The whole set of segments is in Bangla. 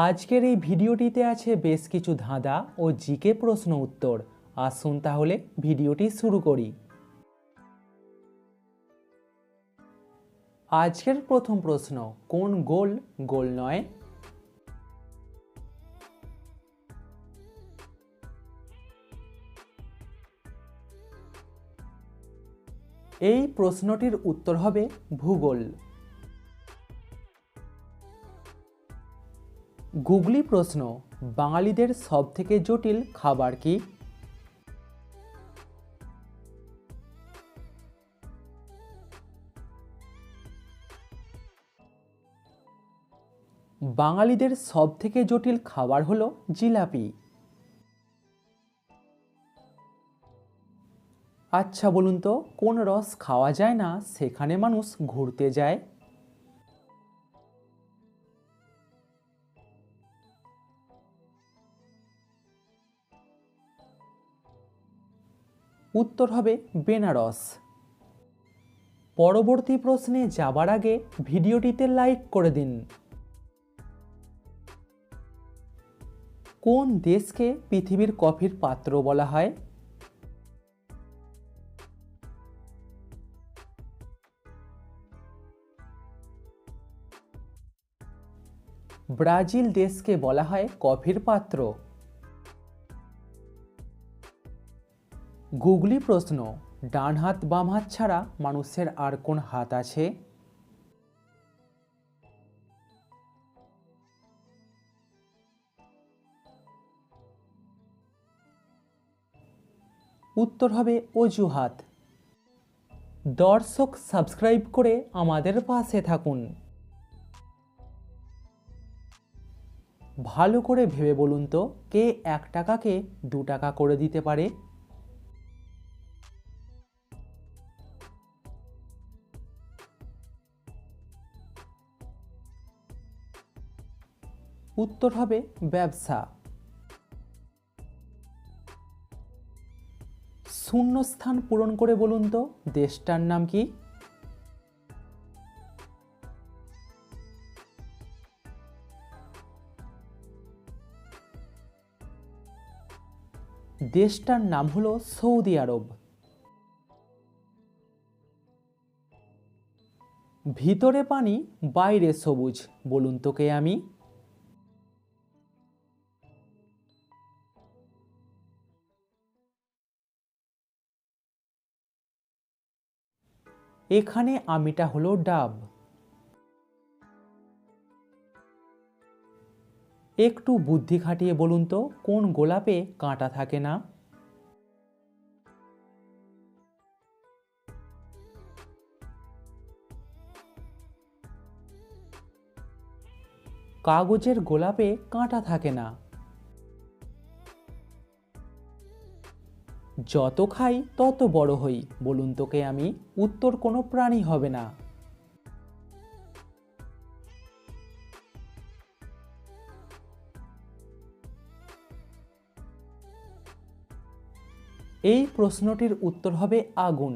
আজকের এই ভিডিওটিতে আছে বেশ কিছু ধাঁধা ও জিকে প্রশ্ন উত্তর। আসুন তাহলে ভিডিওটি শুরু করি। আজকের প্রথম প্রশ্ন, কোন গোল গোল নয়? এই প্রশ্নটির উত্তর হবে ভূগোল। গুগলি প্রশ্ন, বাঙালিদের সবথেকে জটিল খাবার কি? বাঙালিদের সবথেকে জটিল খাবার হলো জিলাপি। আচ্ছা বলুন তো, কোন রস খাওয়া যায় না সেখানে মানুষ ঘুরতে যায়? উত্তর হবে বেনারস। পরবর্তী প্রশ্নে যাবার আগে ভিডিওটিতে লাইক করে দিন। কোন দেশকে পৃথিবীর কফির পাত্র বলা হয়? ব্রাজিল দেশকে বলা হয় কফির পাত্র। গুগলি প্রশ্ন, ডান হাত বাম হাত ছাড়া মানুষের আর কোন হাত আছে? উত্তর হবে অজুহাত। দর্শক সাবস্ক্রাইব করে আমাদের পাশে থাকুন। ভালো করে ভেবে বলুন তো, কে 1 টাকাকে 2 টাকা করে দিতে পারে? উত্তর হবে ব্যবসা। শূন্যস্থান পূরণ করে বলুন তো, দেশটার নাম কি? দেশটার নাম হলো সৌদি আরব। ভিতরে পানি বাইরে সবুজ, বলুন তো কে আমি? এখানে আমিটা হলো ডাব। একটু বুদ্ধি খাটিয়ে বলুন তো, কোন গোলাপে কাঁটা থাকে না? কাগজের গোলাপে কাঁটা থাকে না। যত খাই তত বড় হই, বলুন তো কে আমি? উত্তর কোনো প্রাণী হবে না। এই প্রশ্নটির উত্তর হবে আগুন।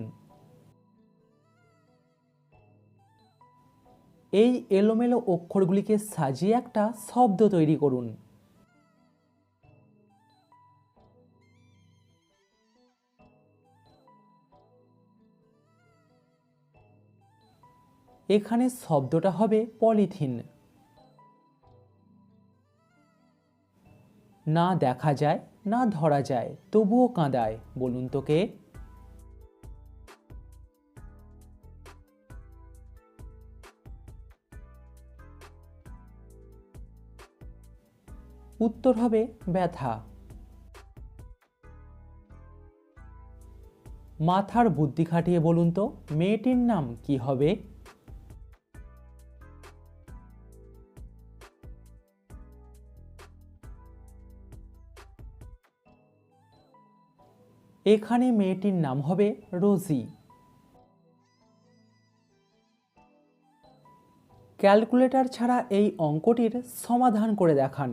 এই এলোমেলো অক্ষরগুলিকে সাজিয়ে একটা শব্দ তৈরি করুন। এখানে শব্দটা হবে পলিথিন। না দেখা যায় না ধরা যায় তবুও কাঁদায়, বলুন তো কে? উত্তর হবে ব্যথা। মাথার বুদ্ধি খাটিয়ে বলুন তো, মেয়েটির নাম কি হবে? এখানে মেয়েটির নাম হবে রোজি। ক্যালকুলেটর ছাড়া এই অঙ্কটির সমাধান করে দেখান।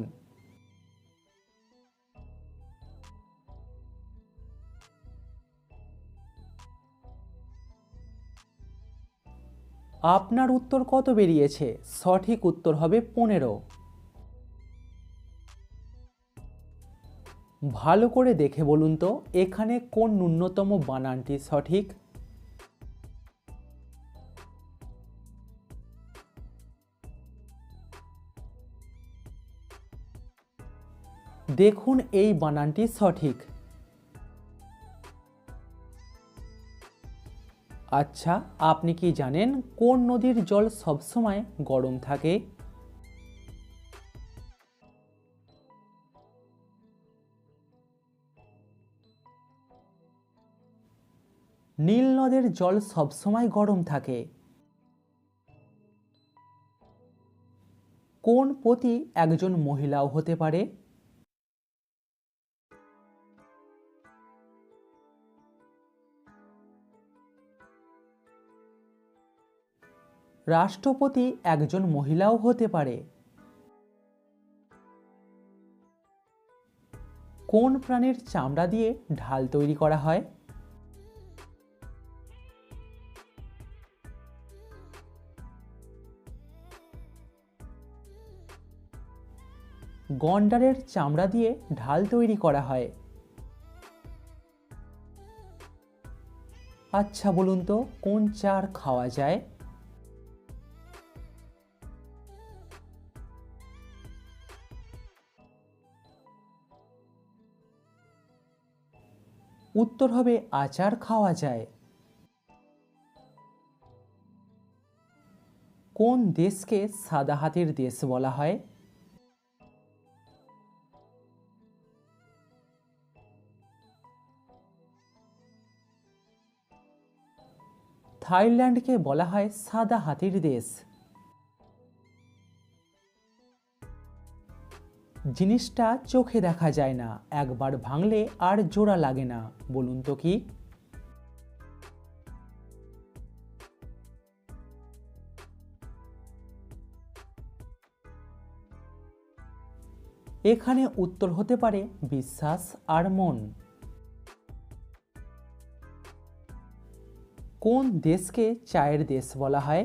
আপনার উত্তর কত বেরিয়েছে? সঠিক উত্তর হবে 15। ভালো করে দেখে বলুন তো এখানে কোন ন্যূনতম বানানটি সঠিক। দেখুন এই বানানটি সঠিক। আচ্ছা, আপনি কি জানেন কোন নদীর জল সবসময় গরম থাকে? নীল নদের জল সবসময় গরম থাকে। কোন পতি একজন মহিলাও হতে পারে? রাষ্ট্রপতি একজন মহিলাও হতে পারে। কোন প্রাণীর চামড়া দিয়ে ঢাল তৈরি করা হয়? গন্ডারের চামড়া দিয়ে ঢাল তৈরি করা হয়। আচ্ছা বলুন তো কোন চার খাওয়া যায়? উত্তর হবে আচার খাওয়া যায়। কোন দেশকে সাদা হাতির দেশ বলা হয়? থাইল্যান্ডকে বলা হয় সাদা হাতির দেশ। জিনিসটা চোখে দেখা যায় না, একবার ভাঙলে আর জোড়া লাগে না, বলুন তো কি? এখানে উত্তর হতে পারে বিশ্বাস আর মন। কোন দেশকে চায়ের দেশ বলা হয়?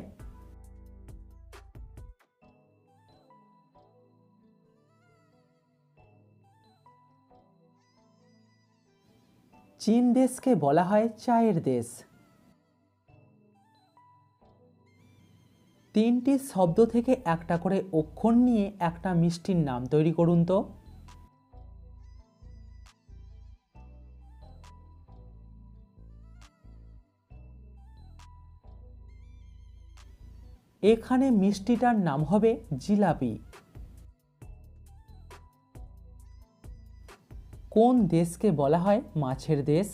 চীন দেশকে বলা হয় চায়ের দেশ। তিনটি শব্দ থেকে একটা করে অক্ষর নিয়ে একটা মিষ্টির নাম তৈরি করুন তো। এখানে মিষ্টিটার নাম হবে জিলাপি। কোন দেশকে বলা হয় মাছের দেশ?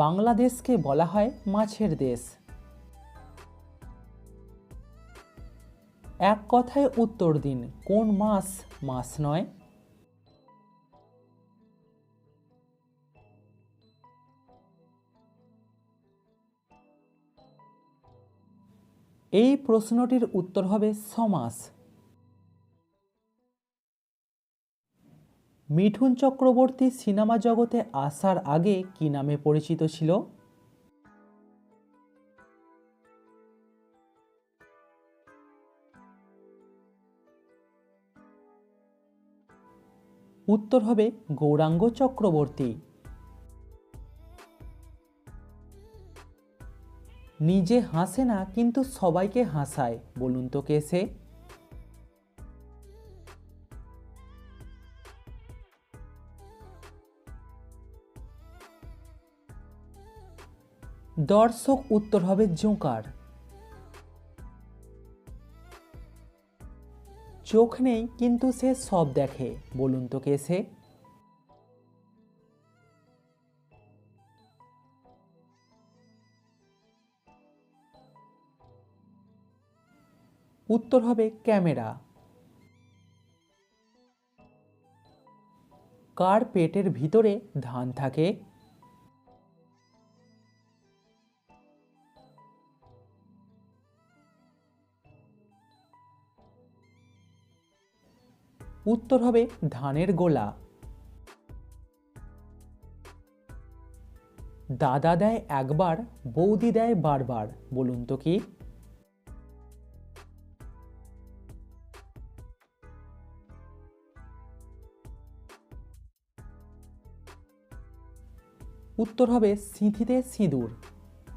বাংলাদেশকে বলা হয় মাছের দেশ। এক কথায় উত্তর দিন, কোন মাস মাছ নয়? এই প্রশ্নটির উত্তর হবে ছমাস। মিঠুন চক্রবর্তী সিনেমা জগতে আসার আগে কি নামে পরিচিত ছিল? উত্তর হবে গৌরাঙ্গ চক্রবর্তী। নিজে হাসে না কিন্তু সবাইকে হাসায়, বলুন তো কে সে? দর্শক উত্তর হবে জোকার। চোখ নেই কিন্তু সে সব দেখে, বলুন তো কে সে? উত্তর হবে ক্যামেরা। কার পেটের ভিতরে ধান থাকে? উত্তর হবে ধানের গোলা। দাদা দেয় একবার, বৌদি দেয় বারবার, বলুন তো কি? উত্তর হবে সিঁথিতে সিঁদুর।